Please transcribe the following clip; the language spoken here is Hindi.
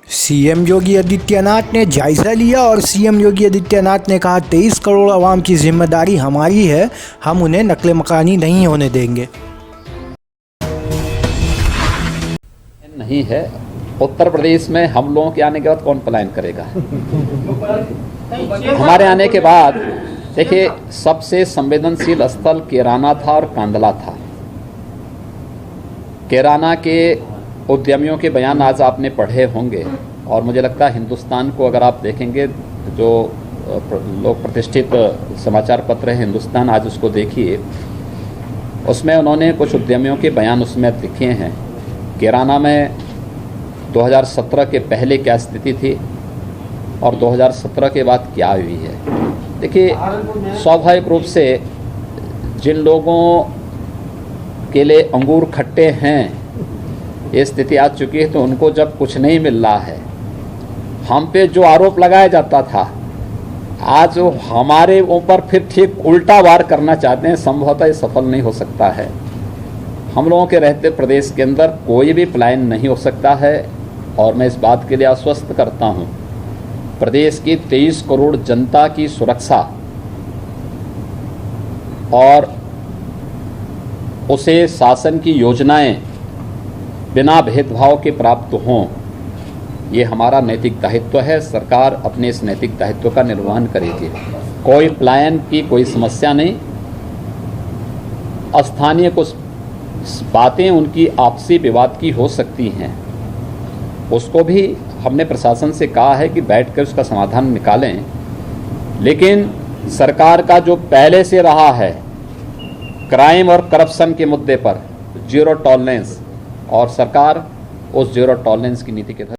सीएम योगी आदित्यनाथ ने जायजा लिया और सीएम योगी आदित्यनाथ ने कहा 23 करोड़ आवाम की जिम्मेदारी हमारी है, हम उन्हें नकल मकानी नहीं होने देंगे। नहीं है उत्तर प्रदेश में हम लोगों के आने के बाद कौन पलायन करेगा? हमारे आने के बाद देखिए सबसे संवेदनशील स्थल कैराना था और कांदला था। कैराना के उद्यमियों के बयान आज आपने पढ़े होंगे और मुझे लगता है हिंदुस्तान को अगर आप देखेंगे, जो लोग प्रतिष्ठित समाचार पत्र है हिंदुस्तान, आज उसको देखिए, उसमें उन्होंने कुछ उद्यमियों के बयान उसमें लिखे हैं। कैराना में 2017 के पहले क्या स्थिति थी और 2017 के बाद क्या हुई है। देखिए स्वाभाविक रूप से जिन लोगों के लिए अंगूर खट्टे हैं ये स्थिति आ चुकी है, तो उनको जब कुछ नहीं मिल रहा है, हम पे जो आरोप लगाया जाता था आज वो हमारे ऊपर फिर ठीक उल्टा वार करना चाहते हैं, संभवतः ये सफल नहीं हो सकता है। हम लोगों के रहते प्रदेश के अंदर कोई भी पलायन नहीं हो सकता है और मैं इस बात के लिए आश्वस्त करता हूं, प्रदेश की 23 करोड़ जनता की सुरक्षा और उसे शासन की योजनाएं बिना भेदभाव के प्राप्त हों, ये हमारा नैतिक दायित्व है। सरकार अपने इस नैतिक दायित्व का निर्वहन करेगी। कोई पलायन की कोई समस्या नहीं। स्थानीय कुछ बातें उनकी आपसी विवाद की हो सकती हैं, उसको भी हमने प्रशासन से कहा है कि बैठकर उसका समाधान निकालें, लेकिन सरकार का जो पहले से रहा है क्राइम और करप्शन के मुद्दे पर जीरो टॉलरेंस, और सरकार उस जीरो टॉलरेंस की नीति के तहत